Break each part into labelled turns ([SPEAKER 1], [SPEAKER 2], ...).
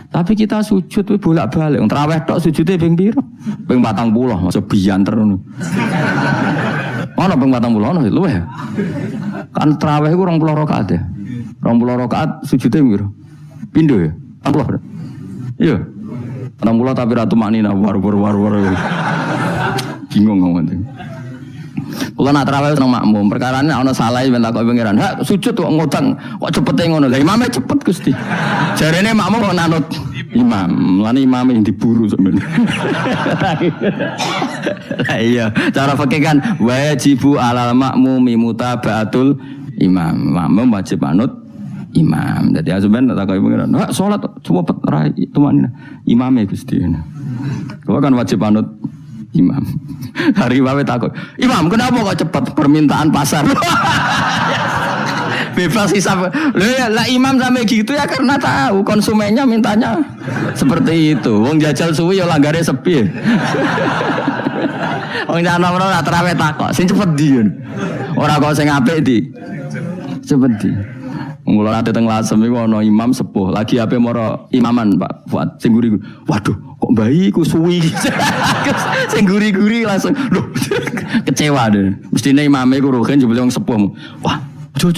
[SPEAKER 1] Tapi kita sujud kuwi bolak-balik. Wong traweh tok sujude ping pira? Ping 40, masa bianter ngono. Ono ping 40 ono luwih. Kan traweh iku 20 rakaat ya. 20 rakaat sujude piro? Pindho ya? 40. Iya. 60 tapi ratu maknina war. Bingung ngomong. Kula nak tarawih seneng makmum, perkarane ana salah ben takok pangeran. Hak sujud kok ngodang, kok cepete ngono. Lah imame cepet Gusti. Jarene makmum kok nanut imam. Lan imame yang diburu sampeyan. Lah iya, cara fikih kan wajibu alal makmumi mutabaatul imam. Makmum wajib manut imam. Dadi sampeyan tak takoki pangeran. Hak salat cepet ra tumanina. Imame Gusti. Kula kan wajib manut imam. Hari imam takut. Imam kenapa kok cepat permintaan pasar? Bebas hisap. Lah imam sampai gitu ya karena tahu konsumennya mintanya seperti itu. Wong jajal suwi ya langgare sepi. Wong jana ora terawih takok. Sing cepet ndi. Ora kok sing apik ndi. Cepet ndi. Mula nate teng Lasem iku ana imam sepuh, lagi ape moro imaman Pak Fuad sing guri. Waduh, kok bayi ku suwi. Sing guri-guri langsung lho kecewa deh. Mestine imame ku rohen jebule wong sepuh. Wah, ojo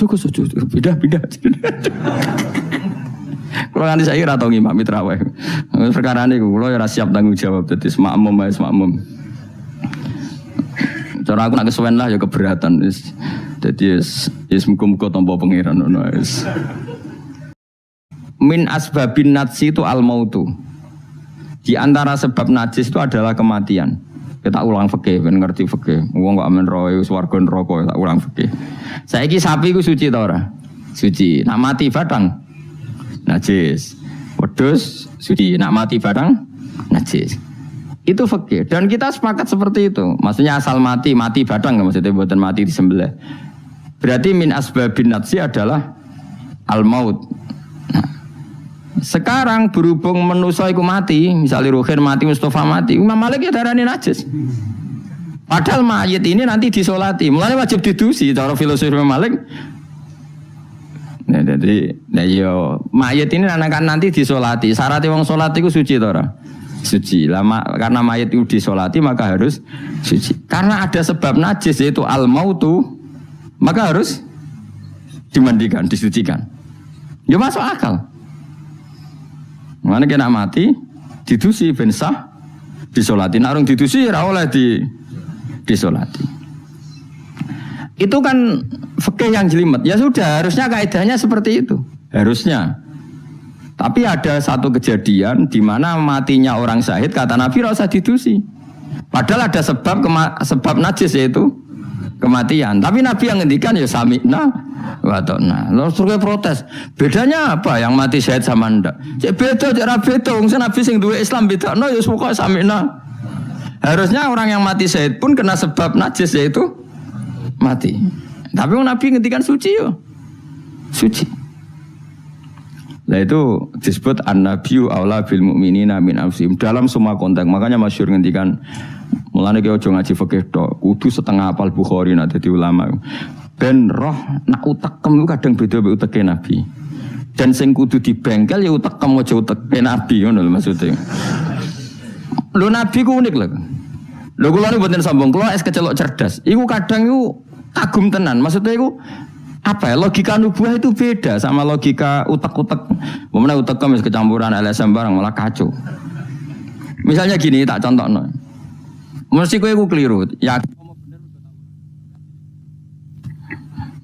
[SPEAKER 1] pindah. Kulo nganti saiki ora tau ngimami traweh. Perkarane iku kulo ora siap tanggung jawab dadi makmum. Cara aku nak kesuwen lah ya keberatan wis. Dadi wis muga-muga tampa pangeran ngono wis. Min asbabin najsi itu al-mautu. Di antara sebab najis itu adalah kematian. Kita ulang fikih ben ngerti fikih. Wong kok amen roe swarga neraka tak ulang fikih. Saiki sapi ku suci ta ora? Suci. Nak mati badang najis. Wedhus suci. Nak mati badang najis. Itu fikih dan kita sepakat seperti itu. Maksudnya asal mati badang maksudnya buatan mati disembelih. Berarti min asbabin najsi adalah al-maut. Nah, sekarang berhubung manusa iku mati, misalnya Ruhin mati, Mustafa mati, Imam Malik ya darani najis. Padahal mayit ini nanti disolati, mulanya wajib didusi. Cara filosofi Imam Malik. Nah, jadi, mayit ini akan nanti disolati. Syaratnya wong solat itu suci tora. Suci. Lama karena mayit itu disolati maka harus suci. Karena ada sebab najis yaitu al-mautu, maka harus dimandikan, disucikan. Ya masuk akal. Mana kena mati, didusi ben sah, disolati. Narung didusi ora oleh disolati. Itu kan fikih yang jelimet. Ya sudah, harusnya kaidahnya seperti itu. Harusnya. Tapi ada satu kejadian di mana matinya orang syahid kata Nabi ora usah didusi. Padahal ada sebab najis yaitu kematian. Tapi Nabi yang ngendikan ya sami'na wa ta'na. Lalu suruh protes. Bedanya apa yang mati syahid sama ndak? Cek beda, cek ra beda. Wong Nabi sing duwe Islam bedakno ya pokoke sami'na. Harusnya orang yang mati syahid pun kena sebab najis yaitu mati. Tapi Nabi ngendikan suci yo. Suci. Nah itu disebut an-nabiyyu aula bil mu'minina min anfusihim dalam semua konteks. Makanya masyhur ngendikan mulane ki aja ngaji fikih tok, kudu setengah hafal Bukhari nek dadi ulama. Ben roh nak utekem kadang beda mek uteke Nabi. Dan sing kudu dibengkel ya utekem aja uteke Nabi ngono lho maksudnya. Lho Nabi ku unik lho. Lho kula niku mboten sombong, kula es kecelok cerdas. Iku kadang iku kagum tenan. Maksudnya iku apa ya, logika nubuah itu beda sama logika utek-utek. Momennya utek wis kecampuran LSM barang malah kacau. Misalnya gini, tak contohno. Mesti kowe keliru. Ya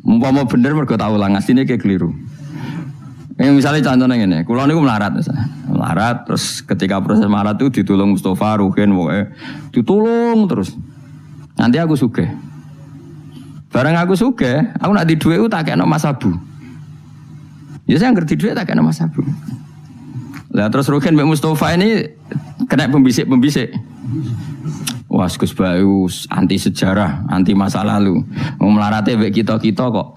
[SPEAKER 1] umpama bener mergo tak ulang asline kayak keliru. Misalnya contohnya ngene, kula niku melarat misalnya. Melarat terus ketika proses melarat itu ditolong Mustafa, Ruhin, pokoke ditolong terus. Nanti aku sugih. Barang aku sugih, aku nak di duit tak kena Mas Abu. Ya saya ngerti duit tak kena Mas Abu. Lah terus Ruhin mbek Mustafa ini kena pembisik. Wah, Gus Bayu anti sejarah, anti masa lalu. Wong melarate mbek kita-kita kok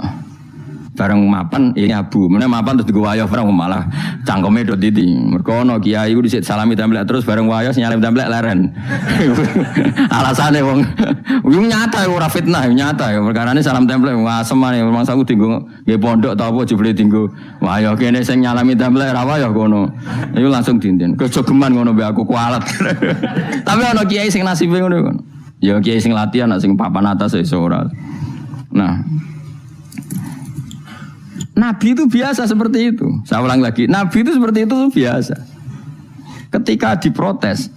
[SPEAKER 1] bareng mapan ini Abu. Meneh mapan terus digo wayah bareng malah cangkeme do titi. Mergo ana kiai iku dhisik salami templek terus bareng wayah sinyalim templek leren. Alasane wong Yung nyata ora fitnah, nyata ya. Perkarane salam template ngasem ae memang aku tinggo nggih pondok ta apa jebule tinggo. Wah ya kene sing nyalami template ra ya kono. Iku langsung dinten. Kejogeman ngono mbek aku kualat. Tapi ana kiai sing nasibe ngono. Ya kiai sing latihan sing papan atas iso ora. Nah, Nabi itu biasa seperti itu. Saya ulang lagi, Nabi itu seperti itu biasa. Ketika diprotes,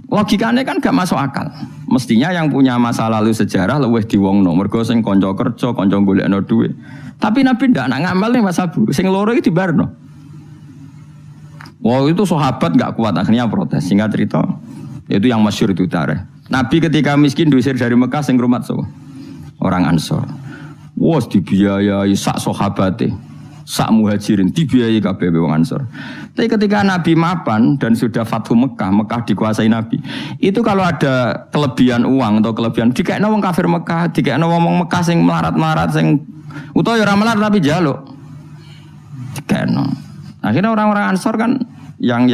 [SPEAKER 1] logikanya kan gak masuk akal. Mestinya yang punya masa lalu sejarah luwih diwongno, mergo sing kanca kerja, kanca golekno dhuwit. Tapi Nabi ndak nak ngamal ning Mas Abu, sing loro iki dibarno. Wah, itu sahabat gak kuat akhirnya protes. Singkat cerita, itu yang masyhur itu tarikh. Nabi ketika miskin diusir dari Mekah sing rumat sapa? Orang Ansor. Wah, dibiayai sak sahabate, sak muhajirin dibiayai kabeh wong Ansor. Tapi ketika Nabi mapan dan sudah Fathu Mekah, Mekah dikuasai Nabi. Itu kalau ada kelebihan uang atau kelebihan dikekno wong kafir Mekah, dikekno wong Mekah sing melarat-melarat sing utawa ya ora melarat tapi njaluk. Dikekno. Akhirnya orang-orang Ansor kan yang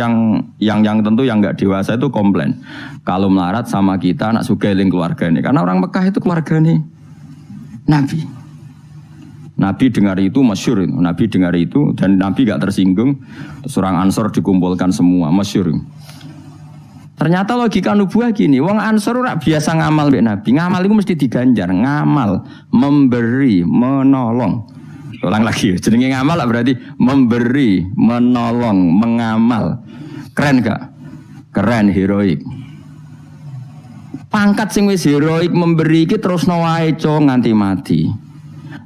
[SPEAKER 1] tentu yang enggak dewasa itu komplain. Kalau melarat sama kita anak sugih eling keluargane. Karena orang Mekah itu keluargane Nabi. Nabi dengar itu masyhur, Nabi dengar itu dan Nabi gak tersinggung. Surang Ansor dikumpulkan semua, masyhur. Ternyata logika nubuah gini, wong Ansor ora biasa ngamal mbek Nabi. Ngamal itu mesti diganjar, ngamal, memberi, menolong. Ulang lagi, jenenge ngamal berarti memberi, menolong, mengamal. Keren gak? Keren, heroik. Pangkat sing wis heroik memberi iki terusno wae nganti mati.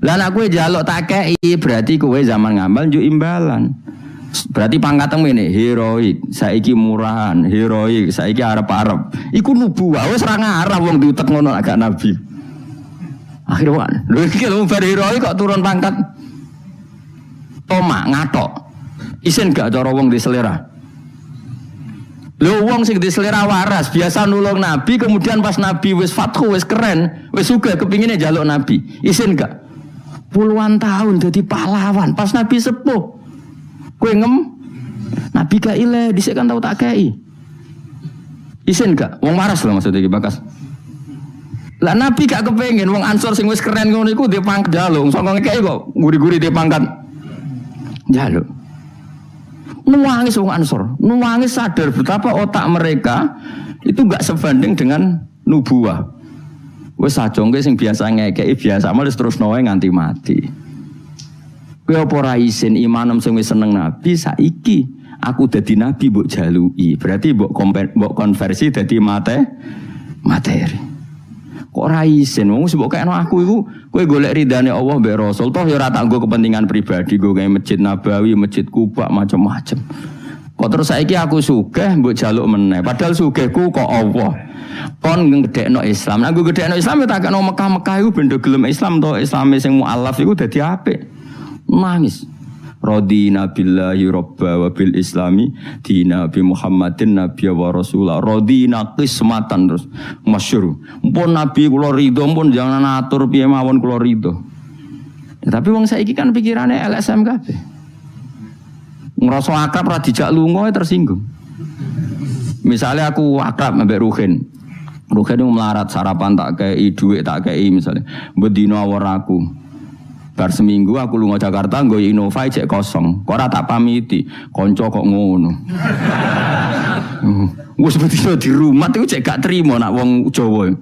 [SPEAKER 1] Lah nek kowe njaluk tak kei berarti kowe zaman ngamal njuk imbalan. Berarti pangkatmu ini heroik, saiki murahan, heroik, saiki arep-arep. Iku nubuwah wis ora ngarep wong diutek ngono agak nabi. Akhirnya lho iki lho bar heroik kok turun pangkat. Tomak ngatok. Isin gak cara wong di selera. Lho wong sing di selera waras biasa nulung nabi kemudian pas nabi wis fathu wis keren, wis sugih kepingine njaluk nabi. Isin gak? Puluhan tahun jadi pahlawan pas Nabi sepuh kowe Nabi gak ile dhisik kan tau tak kei isin gak wong waras lho maksudnya iki bakas lah Nabi gak kepengin wong Ansor sing wis keren ngono iku dhe pangkat njaluk saka ngekeki kok guri-guri dhe pangkat njaluk nuwangis wong Ansor nuwangis sadar betapa otak mereka itu gak sebanding dengan nubuwah. Wes sajongke sing biasa ngekeki biasa malah terus noe nganti mati. Kowe apa ora isin imanem sing wis seneng nabi saiki aku dadi nabi mbok jaluki. Berarti mbok konversi dadi materi. Kok ora isin wong mbok kekno aku iku kowe golek ridane Allah mbek Rasul toh ya ora tak nggo kepentingan pribadi nggo kayak Masjid Nabawi, Masjid Kuba macam-macam. Kok terus saiki aku sugih mbok jaluk meneh padahal sugihku kok Allah. Kon ngedekno Islam. Nek aku gedekno Islam ya tak kena Mekah-Mekah iku bendo gelem Islam to, Islame sing mualaf iku dadi apik. Nangis. Radina billahi robba wa bil islami dina bi Muhammadin nabiyya wa rasulah. Radina qismatan terus masyhur. Mumpun nabi kula ridho pun jangan atur piye mawon kula ridho. Ya, tapi wong saiki kan pikirane LSM kabeh. Ngrasa akrab ra dijak lunga tersinggung. Misalnya aku akrab mbek Ruhin. Ruhin itu melarat sarapan tak kei, duit tak kei misalnya. Bedino awor aku. Bar seminggu aku lunga Jakarta nggo Innova cek kosong. Kok ora tak pamiti, kanca kok ngono. Wis bedino di rumah iku cek gak trimo nak wong Jawa.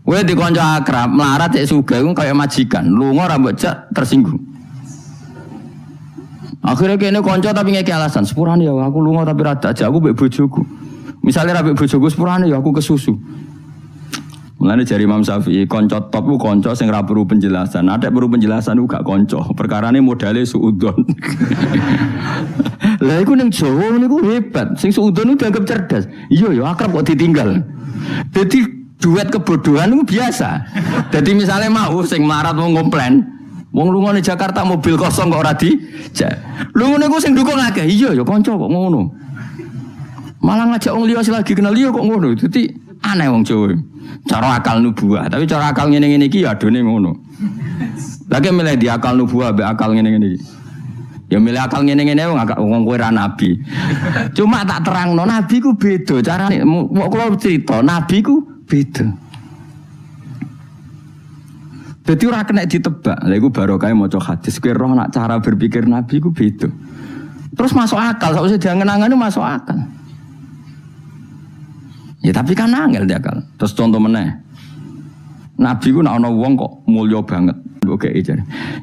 [SPEAKER 1] Kowe di kanca akrab melarat cek sugih iku kaya majikan. Lunga ora mbok cek tersinggung. Akhirnya kene kanca tapi ngeki alasan, sepurane ya aku lunga tapi rada aja aku mbek bojoku. Misalnya rapi bojoku sepurane ya aku kesusu. Mulane jari Imam Syafi'i kanca top ku kanca sing ra perlu penjelasan. Ada perlu penjelasan ku gak kanca. Perkarane modale suudon. Lah iku ning Jawa niku hebat. Sing suudon itu dianggap cerdas. Iya ya akrab kok ditinggal. Dadi duet kebodohan itu biasa. Jadi misalnya mau sing melarat mau ngomplain. Wong lunga ning Jakarta mobil kosong kok ora di. Lunga niku sing dukung akeh. Iya ya kanca kok ngono. Malah ngajak wong liya lagi kenal liya kok ngono. Dadi aneh wong Jawa. Cara akal nubuah, tapi cara akal ngene-ngene iki ya adone ngono. Lagi milih di akal nubuah mbek akal ngene-ngene iki. Ya milih akal ngene-ngene wong kowe ra nabi. Cuma tak terangno nabi ku beda carane. Kok kula cerita nabi ku beda. Jadi ora kena ditebak. Lha iku barokah maca hadis. Kowe roh nak cara berpikir Nabi iku beda. Terus masuk akal, sausé diangen-angen masuk akal. Ya tapi kan angel dia akal. Terus contoh meneh. Nabi ku nak ana wong kok mulya banget. Oke,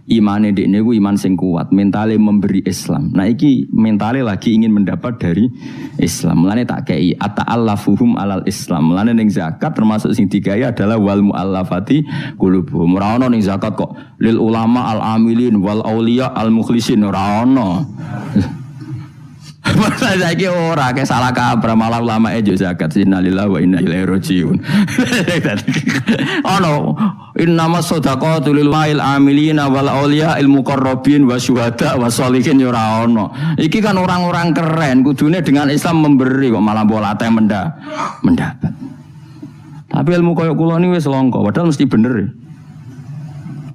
[SPEAKER 1] imane dekne ku iman sing kuat, mentale memberi Islam. Nah iki mentale lagi ingin mendapat dari Islam. Mulane tak kei ata'allafuhum alal Islam. Mulane ning zakat termasuk sing digawe adalah wal muallafati qulubuhum. Ora ono ning zakat kok lil ulama al amilin wal auliya al mukhlisin ora ono. Masa saiki ora ke salah kaprah malah ulama ejo zakat innalillahi wa inna ilaihi rajiun. Ono innamas shadaqatu lil ma'il amilina wal auliya il muqarrabin wa syuhada wa sholihin ya ora ono. Iki kan orang-orang keren kudune dengan Islam memberi kok malah bolate mendapat. Tapi ilmu koyo kula niku wis langka padahal mesti bener.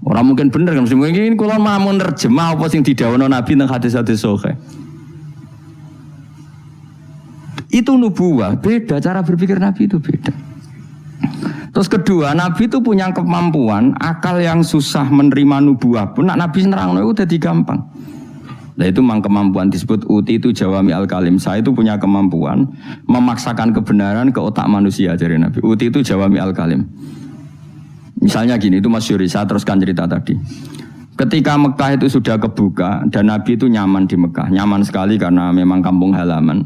[SPEAKER 1] Ora mungkin bener kan mesti mungkin kula mau nerjemah apa sing didhawuhna Nabi nang hadis-hadis sahih. Itu nubuwah, beda cara berpikir Nabi itu beda. Terus kedua, Nabi itu punya kemampuan akal yang susah menerima nubuwah pun Nabi nerangno itu jadi gampang. Nah itu memang kemampuan disebut uti itu jawami al-kalim. Saya itu punya kemampuan memaksakan kebenaran ke otak manusia dari Nabi. Uti itu jawami al-kalim. Misalnya gini, itu Mas Yuri, saya teruskan cerita tadi. Ketika Mekah itu sudah kebuka dan Nabi itu nyaman di Mekah, nyaman sekali karena memang kampung halaman,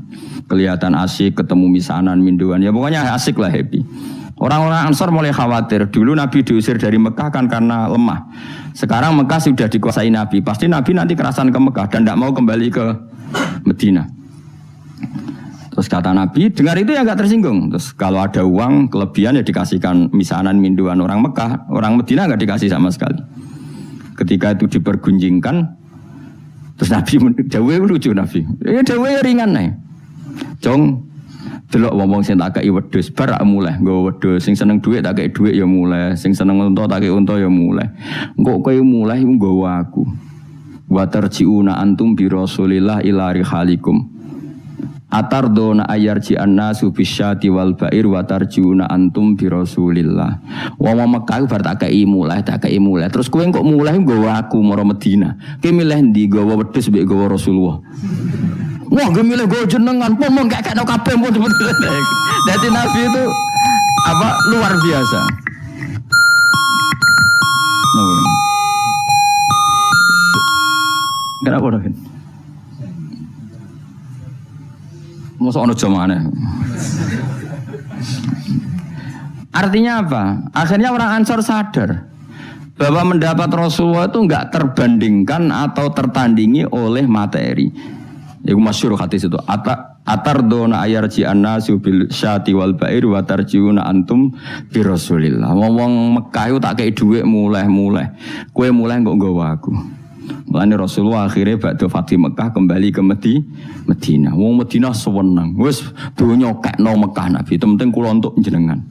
[SPEAKER 1] kelihatan asik, ketemu misanan, minduan, ya pokoknya asik lah, happy. Orang-orang Ansor mulai khawatir, dulu Nabi diusir dari Mekah kan karena lemah. Sekarang Mekah sudah dikuasai Nabi, pasti Nabi nanti kerasan ke Mekah dan tidak mau kembali ke Medina. Terus kata Nabi, dengar itu ya gak tersinggung. Terus kalau ada uang kelebihan ya dikasihkan misanan, minduan orang Mekah, orang Medina gak dikasih sama sekali. Ketika itu dipergunjingkan, terus Nabi dawe lucu Nabi. Dawe ringan nih. Jong, delok wong sing tak kei wedhus bar mulai nggo wedhus, sing seneng dhuwit tak kei dhuwit ya mulai, sing seneng unta tak kei unta ya mulai. Engko kowe mulai nggawa aku. Wa tarjiuna antum bi Rasulillah ila rihalikum. Atardona ayarji annasu bisyati wal ba'ir wa tarjuna antum bi Rasulillah. Wong Mekah bar tak kei mulai. Terus kowe kok mulai nggawa aku maro Medina. Kowe milih ndi nggawa wedhus mbek nggawa Rasulullah? Wah, gue milih gue jenengan, pomong gak kena kabeh pun. Jadi Nabi itu apa luar biasa. Kenapa dah? Masa ono jamane. Artinya apa? Akhirnya orang Ansor sadar bahwa mendapat Rasulullah itu enggak terbandingkan atau tertandingi oleh materi. Iku masyhur hadis itu. Atardona ayarji annasu bil syati wal ba'ir wa tarjiuna antum bi Rasulillah. Wong Mekah itu tak kei dhuwit mulai. Kowe mulai kok nggawa aku. Mulane Rasulullah akhirnya ba'da Fatih Mekah kembali ke Medina. Wong Medina seneng. Wis donya kekno Mekah Nabi. Penting kula untuk jenengan.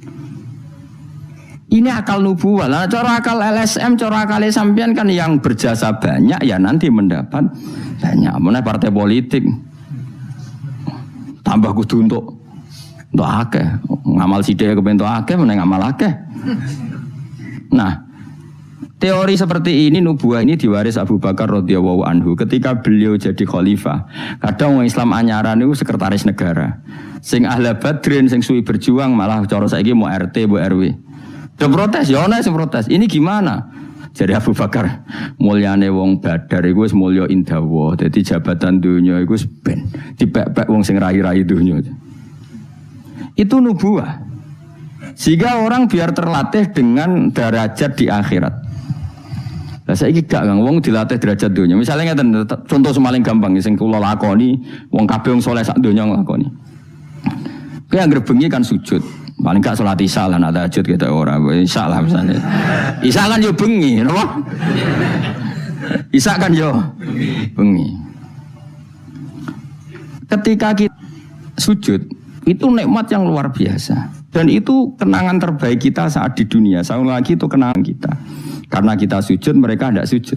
[SPEAKER 1] Ini akal nubuwah. Lah cara akal LSM, cara akal sampean kan yang berjasa banyak ya nanti mendapat banyak. Meneh partai politik tambah kudu untuk akeh. Ngamal sithik kepen untuk akeh meneh ngamal akeh. Nah, teori seperti ini nubuwah ini diwaris Abu Bakar radhiyallahu anhu ketika beliau jadi khalifah. Kadang orang Islam anyaran itu sekretaris negara. Sing ahli Badrin sing suwi berjuang malah cara saiki mau RT, mau RW. Dia protes, ya ana sing protes. Ini gimana? Jadi Abu Bakar, mulyane wong Badar iku wis mulya indawa. Dadi jabatan dunya iku wis ben dipek-pek wong sing rai-rai dunya. Itu nubuwah. Sehingga orang biar terlatih dengan derajat di akhirat. Lah saiki gak Kang, wong dilatih derajat dunya. Misalnya ngeten contoh semaling gampang sing kula lakoni, wong kabeh wong saleh sak donya nglakoni. Kowe anggere bengi kan sujud. Paling gak sholat isya lah, nak tahajud kita orang isya lah misalnya. Isya kan yo bengi, apa? Isya kan yo bengi. Ketika kita sujud, itu nikmat yang luar biasa. Dan itu kenangan terbaik kita saat di dunia. Sekali lagi itu kenangan kita. Karena kita sujud, mereka tidak sujud.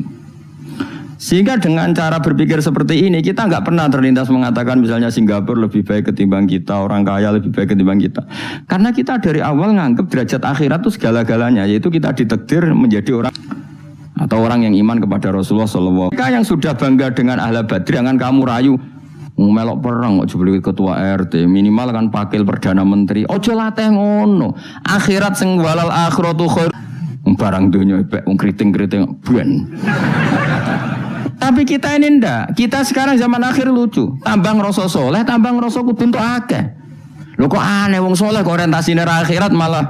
[SPEAKER 1] Sehingga dengan cara berpikir seperti ini kita nggak pernah terlintas mengatakan misalnya Singapura lebih baik ketimbang kita, orang kaya lebih baik ketimbang kita. Karena kita dari awal nganggap derajat akhirat itu segala-galanya, yaitu kita ditakdir menjadi orang atau orang yang iman kepada Rasulullah SAW. Mereka yang sudah bangga dengan ahli Badri, jangan kamu rayu melok perang, ojo beli ketua RT, minimal kan pakil perdana menteri, ojo latih ngono. Akhirat sing walal akhiratu khair, barang dunia ibek, kriting-kriting buan. Tapi kita ini ndak. Kita sekarang zaman akhir lucu. Tambah ngerasa soleh, tambah ngerasa kudu entuk akeh. Lho kok aneh wong soleh kok orientasine akhirat malah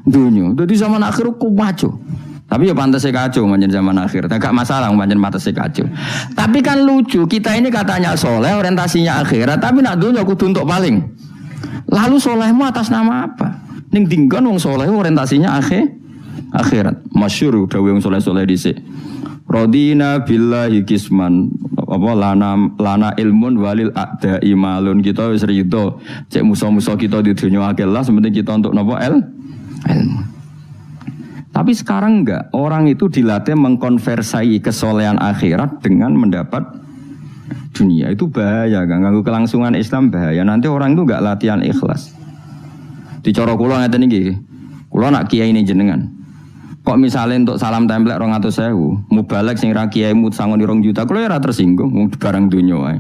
[SPEAKER 1] dunia. Jadi zaman akhir ku maju. Tapi ya pantas kacau manjen zaman akhir. Enggak masalah manjen pantas kacau. Tapi kan lucu, kita ini katanya soleh, orientasinya akhirat, tapi nak dunia kudu entuk paling. Lalu solehmu atas nama apa? Ning dinggon wong soleh orientasinya akhirat. Masyhur dawuh wong soleh-soleh dhisik. Radina billahi kisman apa lana ilmun walil a'da imalun, kita wis rido cek musuh-musuh kita di dunia akhirat sementing kita untuk napa ilmu. Tapi sekarang enggak, orang itu dilatih mengkonversai kesolehan akhirat dengan mendapat dunia. Itu bahaya, kan ganggu kelangsungan Islam bahaya. Nanti orang itu enggak latihan ikhlas. Di cara kula ngeten iki. Kula nak kiai ini jenengan. Kok misalnya untuk salam template 200.000, mubalek sing ra kiaimu sangon 2 juta, kalau ya ra tersinggung barang dunia wae.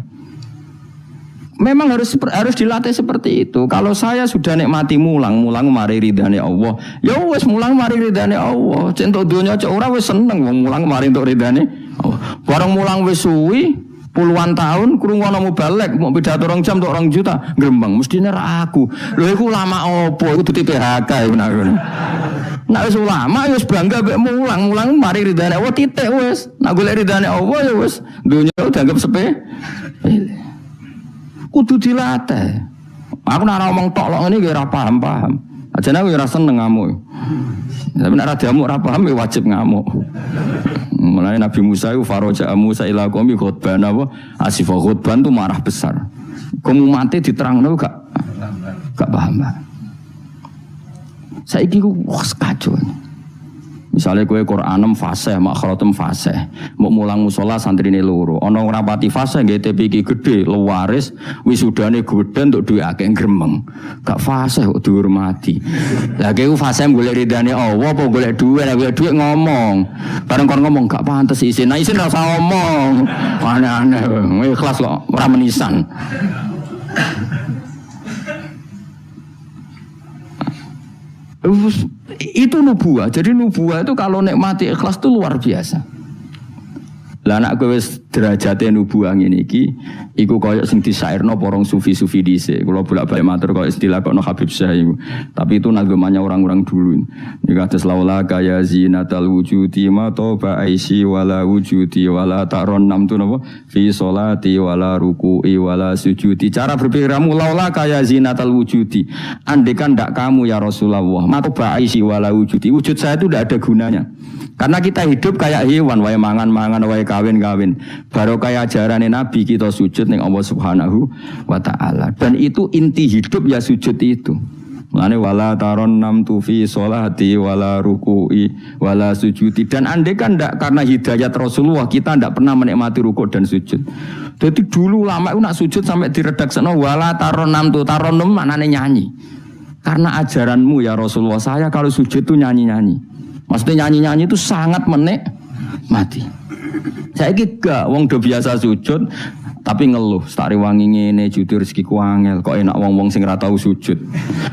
[SPEAKER 1] Memang harus dilatih seperti itu. Kalau saya sudah nikmati mulang mari ridane Allah. Ya wis mulang mari ridane Allah. Centok dunia cek ora wis seneng wong mulang mari entuk ridane Allah. Bareng mulang wis suwi puluhan tahun krungono mubalek mau pidato 2 jam untuk 2 juta grembang mestine ra aku. Lho iku lama opo iku duti PHK benar. Nek wis ulama wis bangga mek mulang mari ridane Allah titik wis. Nek golek ridane Allah ya wis dunya dianggap sepele. Kudu dilatih. Aku nek ngomong tok lok ngene iki ora paham. Ajane aku ora seneng ngamuk. Tapi nek ora diamuk ora paham ya wajib ngamuk. Mulai Nabi Musa itu faroja Musa ila qaumi khutban apa? Asifah khutban itu marah besar. Kamu mati diterangno gak paham. Saiki ku kacau. Misalnya kowe Qur'anem fasih, makhratem fasih, mau mulang musala santrine loro. Ana ora pati fasih nggih TP iki gedhe, lewaris, wisudane gedhe entuk duwe akeh gremeng. Gak fasih kok dihormati. Lah kowe fasih golek ridane Allah apa golek duwe, nek golek duwe ngomong. Bareng kon ngomong gak pantes isin. Nah isin ora usah ngomong. Aneh-aneh, ikhlas kok ora menisan. Itu nubuah. Jadi nubuah itu kalau nikmati ikhlas itu luar biasa. Lah anak gue wis derajate nubuah ngene iki iku koyo sing disairno porong sufi-sufi dhisik. Kula bolak-balik matur koyo istilah kono Habib Syah iku. Tapi itu nagamanya orang-orang dulu. Iki kados laula kaya zinatal wujudi ma toba aisi wala wujudi wala taron nam tu napa fi sholati wala ruku'i wala sujudi. Cara berpikirmu laula kaya zinatal wujudi. Andekan ndak kamu ya Rasulullah ma toba aisi wala wujudi. Wujud saya itu ndak ada gunanya. Karena kita hidup kayak hewan, wae mangan-mangan, wae kawin-kawin. Baru kayak ajaran Nabi kita sujud ning Allah Subhanahu wa taala. Dan itu inti hidup ya sujud itu. Mulane wala taron nam tu fi sholati wala ruku'i wala sujudi. Dan andai kan ndak karena hidayat Rasulullah kita ndak pernah menikmati rukuk dan sujud. Jadi dulu lama itu nak sujud sampai diredakseno wala taron nam tu taron nam maknane nyanyi. Karena ajaranmu ya Rasulullah saya kalau sujud itu nyanyi-nyanyi. Maksudnya nyanyi-nyanyi itu sangat menikmati. Saya gak wong do biasa sujud tapi ngeluh, stari wangi ngene jujur rezekiku angel, kok enak wong-wong sing ora tau sujud.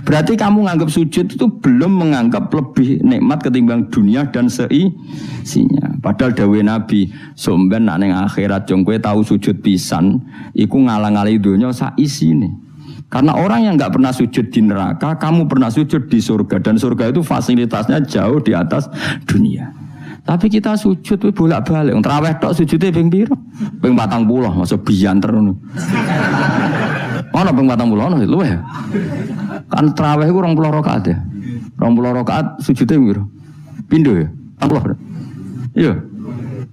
[SPEAKER 1] Berarti kamu nganggap sujud itu belum menganggap lebih nikmat ketimbang dunia dan seisinya. Padahal dawuh Nabi, somben nek ning akhirat jong kowe tau sujud pisan, iku ngalang-alangi donya sak isine. Karena orang yang nggak pernah sujud di neraka, kamu pernah sujud di surga. Dan surga itu fasilitasnya jauh di atas dunia. Tapi kita sujud bolak-balik. Terawih tok sujudnya ping piro? Ping 40, masa bianter ngono. Ono ping 40 ono luwih ya. Kan terawih iku 20 rakaat ya. 20 rakaat sujudnya piro? Pindho ya? 40. Iya.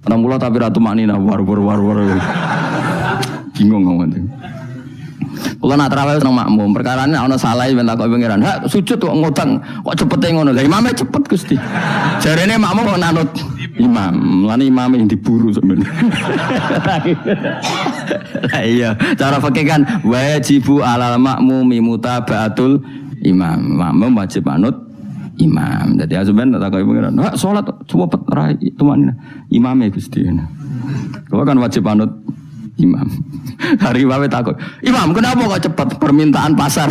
[SPEAKER 1] 60 tapi ratu maknina war. Bingung ngomong. Kula nak tarawih seneng makmum, perkarane ana salah ben takok pengiran. Hak sujud kok ngutang, kok cepete ngono. Lah imame cepet Gusti. Jarene makmum kok nanut imam. Lan imame diburu sampeyan. Lah iya, cara fikih kan wajibu alal makmumi mutabaatul imam. Makmum wajib manut imam. Dadi sampeyan takok pengiran. Hak salat cepet ra tumanina. Imame Gusti. Kula kan wajib manut imam. Hari wae takut. Imam, kenapa kok cepat permintaan pasar?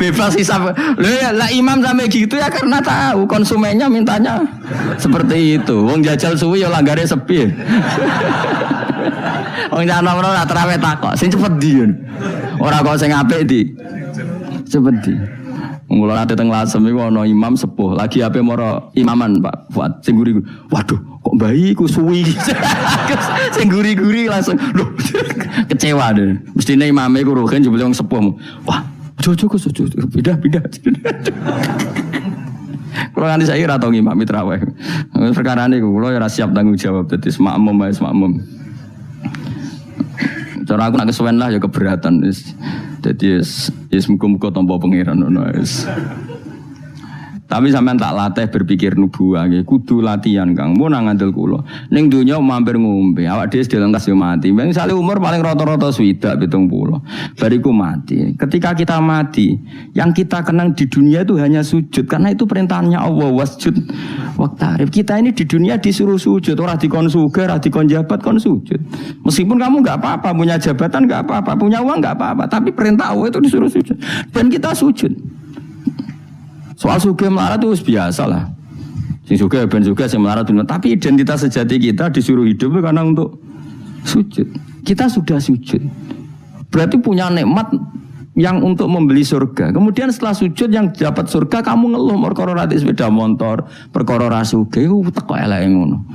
[SPEAKER 1] Bebas hisab. Lah imam sampai gitu ya karena tahu konsumennya mintanya seperti itu. Wong jajal suwi ya langgare sepi. Wong jana ora terawih takok, sing cepet ndi. Ora kok sing apik ndi. Cepet ndi. Mula nate teng Lasem iku ana imam sepuh, lagi ape moro imaman Pak Fuad sing guri. Waduh, kok bayi ku suwi. Sing guri-guri langsung lho kecewa deh. Mestine imame ku rohen jebule wong sepuh. Wah, jojo ku sujud. Pindah. Kulo nganti saiki ora tau ngimami traweh. Perkarane ku kulo ora siap tanggung jawab dadi makmum wae makmum. Cara aku nak kesuwen lah ya keberatan wis. Dadi wis muga-muga tampa pangeran ngono wis. Tapi sampean tak latih berpikir nubuwah nggih, kudu latihan Kang. Mun nang ngandel kula. Ning donya mampir ngombe, awak dhewe delengkas yo mati. Wong sale umur paling rata-rata 70. Bariku mati. Ketika kita mati, yang kita kenang di dunia itu hanya sujud karena itu perintahnya Allah wasjud waqtarib. Kita ini di dunia disuruh sujud, ora dikon sugih, ora dikon jabat kon sujud. Meskipun kamu enggak apa-apa, punya jabatan enggak apa-apa, punya uang enggak apa-apa, tapi perintah Allah itu disuruh sujud. Dan kita sujud. Soal sugih melarat itu biasa lah. Sing sugih ben sugih sing melarat bener. Tapi identitas sejati kita disuruh hidup itu karena untuk sujud. Kita sudah sujud. Berarti punya nikmat yang untuk membeli surga. Kemudian setelah sujud yang dapat surga kamu ngeluh perkara ra sepeda motor, perkara ra sugih teko eleke ngono.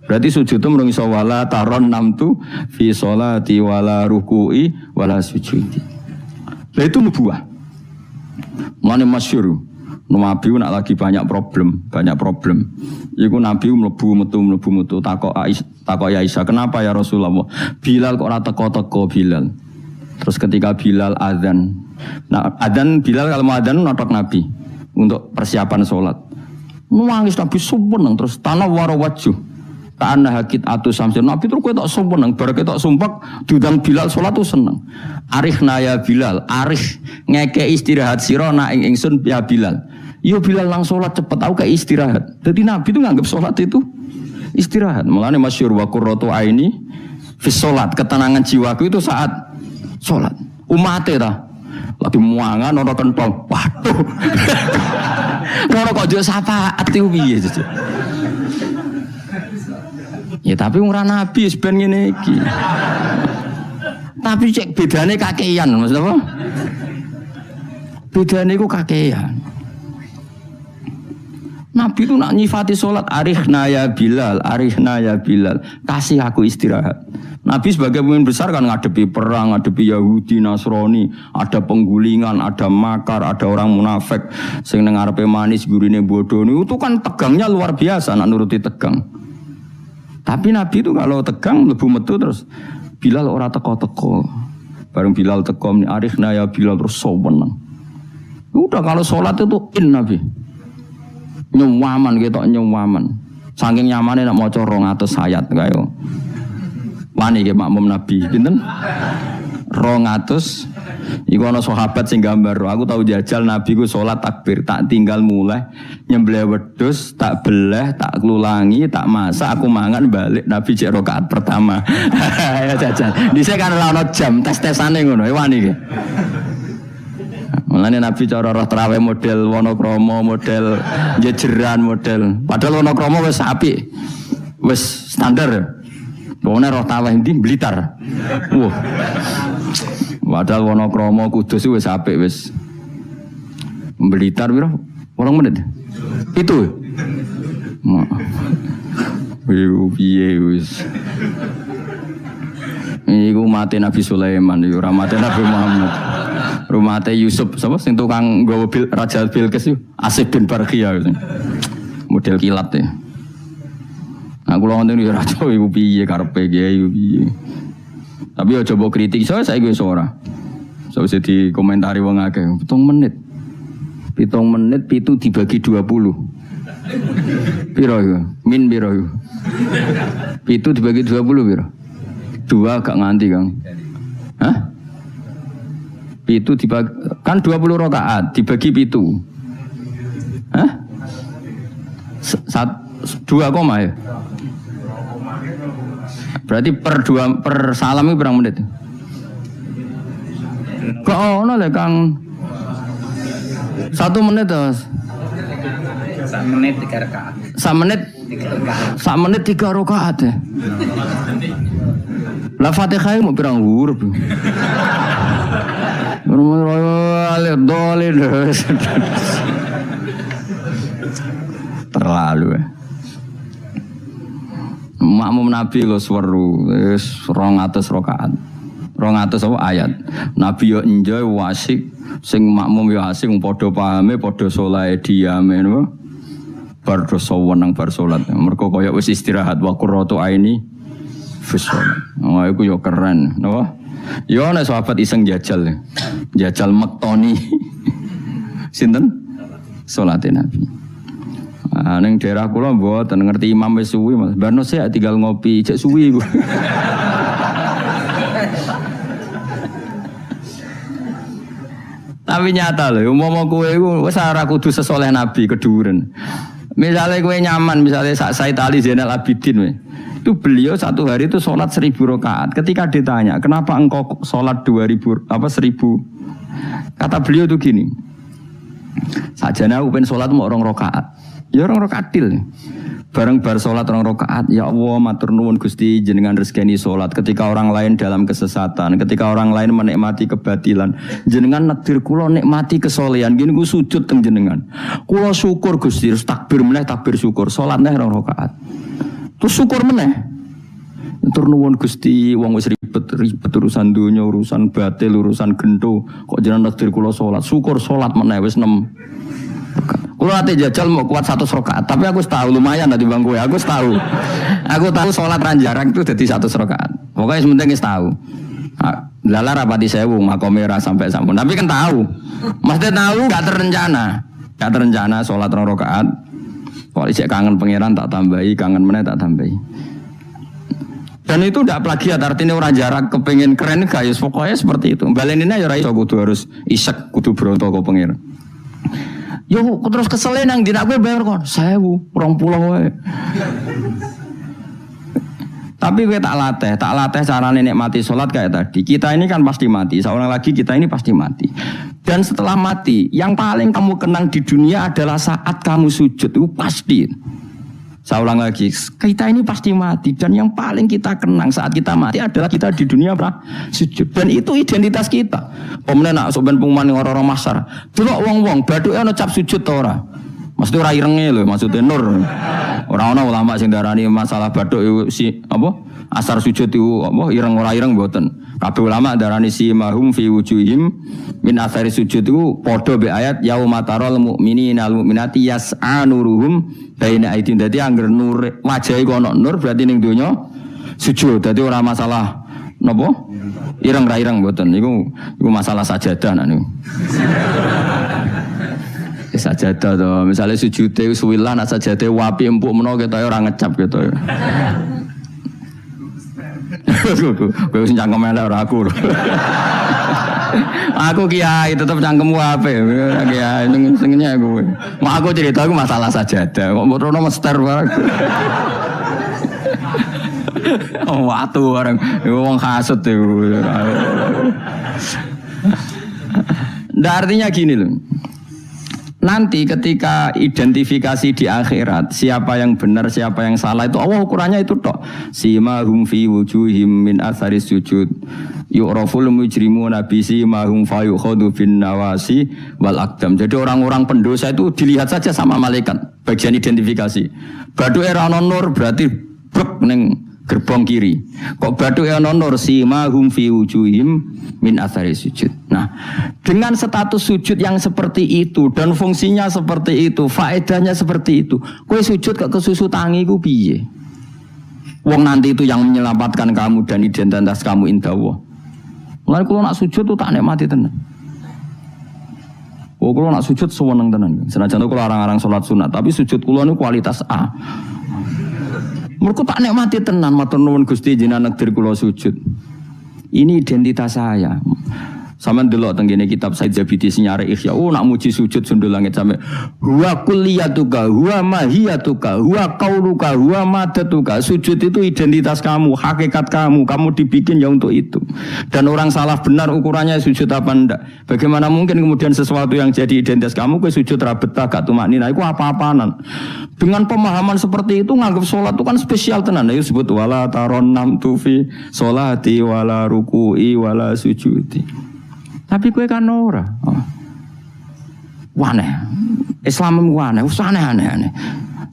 [SPEAKER 1] Berarti sujud itu mung iso wala taron namtu fi sholati wala ruku'i wala sujudi. Lah itu nubuwah. Mane masyhur. Nabi nak lagi banyak problem. Iku Nabi mlebu metu takok Aisyah, kenapa ya Rasulullah? Bilal kok ora teko-teko Bilal. Terus ketika Bilal azan. Nah, azan Bilal kalau mau azan notok Nabi untuk persiapan salat. Nangis Nabi sumpeng terus tanah waro wajuh. Kana hakit atu samsir. Nabi terus kowe tok sumpeng bar ketok sumpek diundang Bilal salat tuh seneng. Arihna ya Bilal, arih ngeke istirahat sira nak ing ingsun ya Bilal. Yo Bilal lang salat cepet aku kayak istirahat. Jadi Nabi itu nganggap salat itu istirahat. Mulane masyhur wa qurratu aini fi salat, ketenangan jiwaku itu saat salat. Umate ta lagi muangan ora kentol. Waduh. Ora kok yo syafaat iku piye. Ya tapi ora Nabi ben ngene iki. Tapi cek bedane kakean, maksud apa? Bedane iku kakean. Nabi itu nak nyifati sholat arihna ya Bilal, kasih aku istirahat. Nabi sebagai pemimpin besar kan ngadepi perang, ngadepi Yahudi, Nasrani, ada penggulingan, ada makar, ada orang munafik, sing nang ngarepe manis gurine bodoh itu kan tegangnya luar biasa, nak nuruti tegang. Tapi Nabi itu kalau tegang lebu metu terus Bilal ora teko-teko. Bareng Bilal teko arihna ya Bilal terus soweneng. Udah kalau sholat itu Nabi. Nyuwaman ketok nyuwaman. Saking nyamane nak maca 200 ayat kaya. Wani ke makmum Nabi pinten? 200. Iku ana sahabat sing gambar. Aku tahu jajal Nabi ku salat takbir, tak tinggal mulai nyembelih wedhus, tak beleh, tak klulangi, tak masak, aku mangan balik Nabi cek rakaat pertama. Ya jajal. Dhisik kan ora ana jam tes-tesane ngono. Wani ke. Mulane Nabi cara roh traweh model Wonokromo, model jejeran, model. Padahal Wonokromo wis apik. Wis standar. Pokoknya roh traweh ndi Blitar. Wah. Padahal Wonokromo Kudus wis apik wis. Blitar piro? 8 menit. Itu. Piye wis. Iku mati Nabi Sulaiman, iku ora mati Nabi Muhammad. Rumate Yusuf sapa sing tukang nggawa Raja Bilqis iku Asif bin Barqiyah. Model kilat ya. Aku lho ngoten iki raja iku piye karepe kiai iku piye. Tapi aja mbok kritik saya wis ora. Saya di komentari wong akeh 7 menit. 7 menit itu dibagi 20. Piro iku? Min piro iku? Itu dibagi 20 piro? 2 gak nganti, Kang. Hah? Itu dibagi kan 20 rakaat dibagi 7. Hah? 2 koma ya? Berarti per salam itu berapa menit? Kok ono le Kang? 1 menit terus.
[SPEAKER 2] 1 menit 3 rakaat.
[SPEAKER 1] 1 menit 1 menit 3 rakaat ya. Lah Fatihah mau pirang huruf. Terlalu ya. Makmum Nabi lo seru, 200 rakaat. 200 apa ayat. Nabi yo enjoy wasik, sing makmum yo asik padha pahame, padha saleh diame no. Bar sowan bar salat. Mergo kaya wis istirahat wa qurratu aini fi shalat. Oh iku yo keren, no. Yo ana sahabat iseng jajal. Jajal mektoni. Sinten? Salate Nabi. Neng daerah kula mboten ngerti imam wis suwi Mas. Barno sik tinggal ngopi cek suwi iku. Tapi nyata lho, umpama kowe iku wis ora kudu sesoleh Nabi keduren. Misalnya kowe nyaman, misalnya Said Ali Zainal Abidin we. Itu beliau 1 hari itu sholat 1000 rakaat. Ketika ditanya, kenapa engkau sholat 1000 kata beliau itu gini. Sajane aku pengen sholat mau 2 rakaat. Ya 2 rakaat til. Bareng bar sholat 2 rakaat, ya Allah matur nuwun Gusti jenengan rezekani sholat ketika orang lain dalam kesesatan, ketika orang lain menikmati kebatilan, jenengan nakdir kula nikmati kesolehan, gini ku sujud teng jenengan. Kula syukur Gusti, terus takbir meneh takbir syukur, sholat neh 2 rakaat. Terus syukur meneh. Matur nuwun Gusti, wong wis ribet urusan dunya, urusan batil, urusan gento, kok jenengan nakdir kula sholat, syukur sholat meneh wis 6. Kalau nanti jajal mau kuat 100 rakaat, tapi aku tahu lumayan nanti bang gue. Aku tahu sholat ranjarang itu jadi 100 rakaat. Pokoknya sementing tahu. Lala rapati sewu makomera sampai sampun. Tapi kan tahu, maksudnya tahu gak terencana sholat 2 rakaat. Kalau isek kangen pangeran tak tambahi, kangen meneh tak tambahi. Dan itu tidak plagiat, artinya orang jarak kepengen keren guys. Pokoknya seperti itu. Baleninnya ya raiso kudu harus isek kudu bronto ke pangeran. Yo terus kesel nang dina gue bayar kon 1000, 20 wae. Tapi gue tak latih carane nikmati sholat kayak tadi. Kita ini kan pasti mati, seorang lagi kita ini pasti mati. Dan setelah mati, yang paling kamu kenang di dunia adalah saat kamu sujud itu pasti. Saya ulang lagi, kita ini pasti mati dan yang paling kita kenang saat kita mati adalah kita di dunia sujud dan itu identitas kita. Pemenang nak soben pengumuman orang-orang masar, delok wong-wong baduke ana cap sujud ta ora? Maksudnya ora irenge lho, maksudnya nur. Ora ana ulama sing darani masalah baduk si apa? Asar sujud itu apa ireng ora ireng mboten. Kabeh ulama darani si mahum fi wujuhim min asari sujud itu padha be ayat yauma taral mu'minina al mu'minati yas'a nuruhum baina aidin. Dadi angger nur wajahe kok ana nur berarti ning donya sujud. Dadi ora masalah napa? Ireng ra ireng mboten. Iku masalah sajadah nak niku. Sajadah to, misalnya sujude suwilah nak sajadah wapi empuk menawa ketoke ora ngecap ketoke. Kowe sing cangkem elek ora aku lho. Aku kiai tetep cangkemmu apik. Kiai sing aku. Mak aku cerita aku masalah sajadah. Kok mrono mester bareng. Oh, watu bareng. Wong hasud iku. Ndak artinya gini loh. Nanti ketika identifikasi di akhirat siapa yang benar siapa yang salah itu Allah ukurannya itu tok. Simahum fi wujuhim min athari sujud yu'raful mujrimuna bi simahum fa yukhadu bin nawasi wal aqdam. Jadi orang-orang pendosa itu dilihat saja sama malaikat bagian identifikasi. Baduke ra ono nur berarti brek ning gerbong kiri. Kok baduke ana nur simahum fi wujuhim min athari sujud. Nah, dengan status sujud yang seperti itu dan fungsinya seperti itu, faedahnya seperti itu. Kowe sujud kok kesusu tangi ku piye? Wong nanti itu yang menyelamatkan kamu dan identitas kamu indah Allah. Mulai kalau nak sujud tuh tak nikmati tenan. Oh kalau nak sujud sewenang tenan. Senajan kalau orang-orang sholat sunat, tapi sujud kulo ini kualitas A. Mereka tak nikmati tenan. Matur nuwun Gusti jenengan nekdir kulo sujud. Ini identitas saya. Sama delok tenggene kitab Said Zabidi Sinyare Ihya. Oh nak muji sujud sundul langit sampai huwa kulliyatuka, huwa mahiyatuka, huwa qauluka, huwa madatuka. Sujud itu identitas kamu, hakikat kamu. Kamu dibikin ya untuk itu. Dan orang salah benar ukurannya sujud apa enggak. Bagaimana mungkin kemudian sesuatu yang jadi identitas kamu ke sujud ra betah gak tumaknina iku apa-apanan. Dengan pemahaman seperti itu nganggap sholat itu kan spesial tenan. Ayo sebut wala taronnam tufi sholati wala ruku'i wala sujudi. Tapi kue kan ora. Waneh. Islam waneh, aneh-aneh.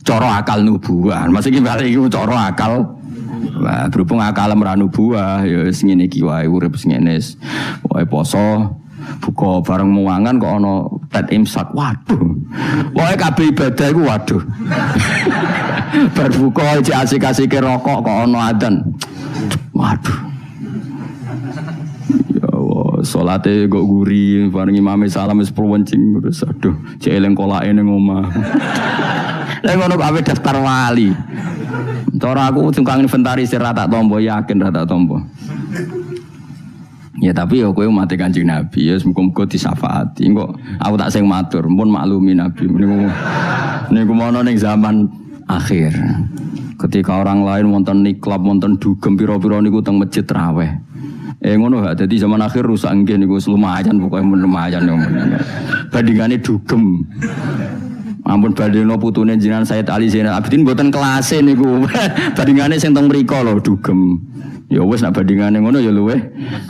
[SPEAKER 1] Coro akal nubuah. Maksudnya balik itu coro akal. Nah, berhubung akal ora nubuah, ya wis ngene iki wae urip ngene. Wae poso, buka bareng muangan kok ana tet imsak. Waduh. Wae kabeh ibadah iku waduh. Bar buka iki asik-asike rokok kok ana adzan. Waduh. Salate kok guri bareng imame salam wis perwencing terus aduh cek eling kolake ning omah. Lah ngono kok ape daftar wali. Cara aku tukang inventarisir ra tak tampa yakin ra tak tampa. Ya tapi ya kowe mati Kanjeng Nabi ya muga-muga disafaati. Kok aku tak sing matur pun maklumi Nabi niku mono ning zaman akhir. Ketika orang lain wonten niklab wonten dugem pira-pira niku teng masjid raweh. Ngono gak dadi zaman akhir rusak nggih niku lumayan pokoke lumayan yo. Bandingane dugem. Ampun badheno putune jenengan Said Ali Zainal Abidin mboten kelase niku. Bandingane sing teng mriko lho dugem. Ya wis nek bandingane ngono ya luweh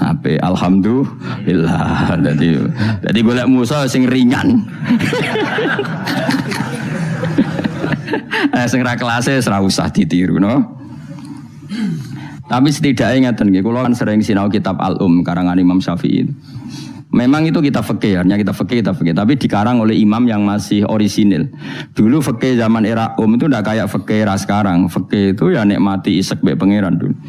[SPEAKER 1] apik alhamdulillah. Dadi golek musa sing ringan. Sing ra kelase ora usah ditiru no. Tapi setidaknya ngeten nggih, kula kan sering sinau kitab Al-Um karangan Imam Syafi'i. Memang itu kitab fikih, hanya kitab fikih, tapi dikarang oleh imam yang masih orisinil. Dulu fikih zaman era itu ndak kayak fikih era sekarang. Fikih itu ya nikmati isek bae pangeran dulu.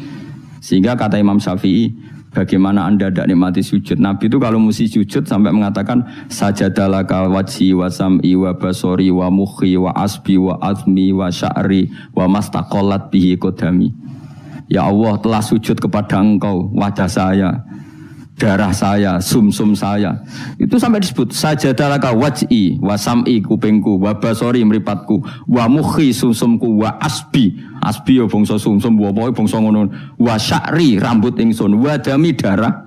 [SPEAKER 1] Sehingga kata Imam Syafi'i, bagaimana Anda tidak nikmati sujud? Nabi itu kalau mesti sujud sampai mengatakan sajadalaka wajhi wa sam'i wa basori wa mukhi wa asbi wa azmi wa sya'ri wa mastaqallat bihi qadami. Ya Allah telah sujud kepada engkau, wajah saya, darah saya, sumsum saya. Itu sampai disebut sajadalaka waj'i wa sam'i kupingku, wa basori mripatku, wa mukhi sumsumku, wa asbi ya bangsa sumsum, wa pokoke bangsa ngono, wa sya'ri rambut ingsun, wa dami darah.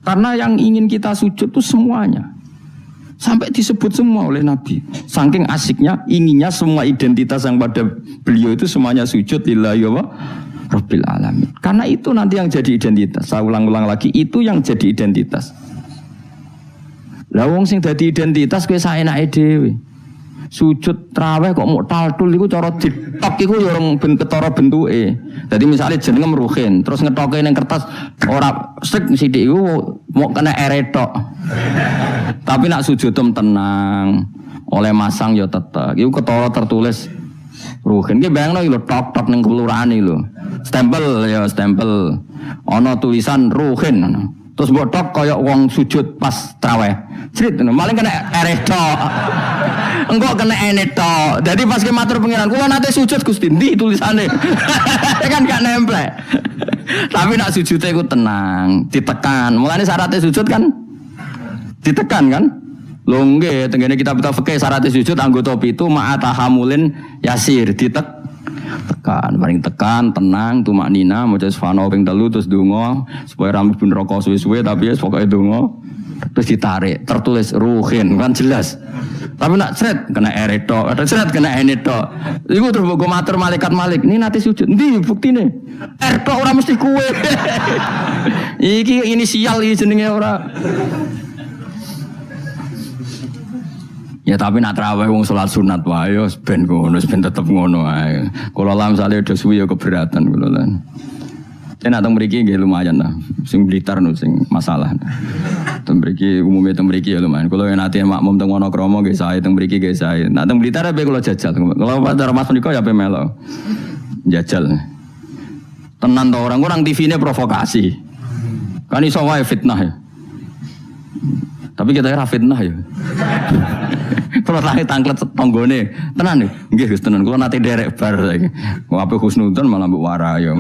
[SPEAKER 1] Karena yang ingin kita sujud itu semuanya. Sampai disebut semua oleh Nabi. Saking asiknya, inginnya semua identitas yang pada beliau itu semuanya sujud lillahi wa Rabbil alamin. Karena itu nanti yang jadi identitas. Saya ulang-ulang lagi, itu yang jadi identitas. Lah wong sing dadi identitas kowe saenake dhewe. Sujud traweh kok mau taltul iku cara ditok iku ya orang ketara bentuke. Dadi misale jenenge Ruhin, terus ngetoke ning kertas ora sik sithik iku mau kena ere tok. Tapi nak sujud tenang, oleh masang ya tetep. Iku ketara tertulis Ruhin. Ki bayangno lho tok-tok ning kelurahan iki lho. Stempel ya stempel. Ana tulisan Ruhin. Terus mbok tok kaya wong sujud pas traweh. Crit maling kena ereh tok. Engko kena ene tok. Dadi pas ke matur pengiran, kula nate sujud Gusti, ndi tulisane. Kan gak nempel. Tapi nak sujude iku tenang, ditekan. Mulane syaratnya sujud kan ditekan kan? Lho nggih, tengene kitab fikih syarat sujud anggota pitu ma'atahamulin yasir tekan, paling tekan, tenang, tumaknina, maca subhanallah ping 3 terus donga supaya rambut ben rokok suwe-suwe tapi ya pokoke donga terus ditarik, tertulis Ruhin kan jelas. Tapi nak sret kena ere tok, ada sret kena ene tok. Iku terus mbok matur malaikat Malik, "Ini nate sujud. Ndi buktine?" Er tok ora mesti kuwe. Iki inisial iki jenenge ora. Ya tapi nak tarawih wong salat sunat wae yo ben ngono, ben tetep ngono ae. Kula lan misale do suwi yo keberatan kula lan. Nek teng mriki nggih lumayan lah. Sing Blitar no sing masalah. Teng mriki umume teng mriki ya lumayan. Kula yen ate makmum teng Wonokromo nggih sae, teng mriki nggih sae. Nak teng Blitar ape kula jajal. Kalau Pak Darmas menika ya ape melo. Jajal. Tenan to orang TV-ne provokasi. Kan iso wae fitnah ya. Tapi kita ora fitnah ya. Kalau lagi tangklet tonggone, tenan nih, nggih Gus tenan. Kalau nanti derek bar lagi, mau apa husnudon malah mbok warai ya.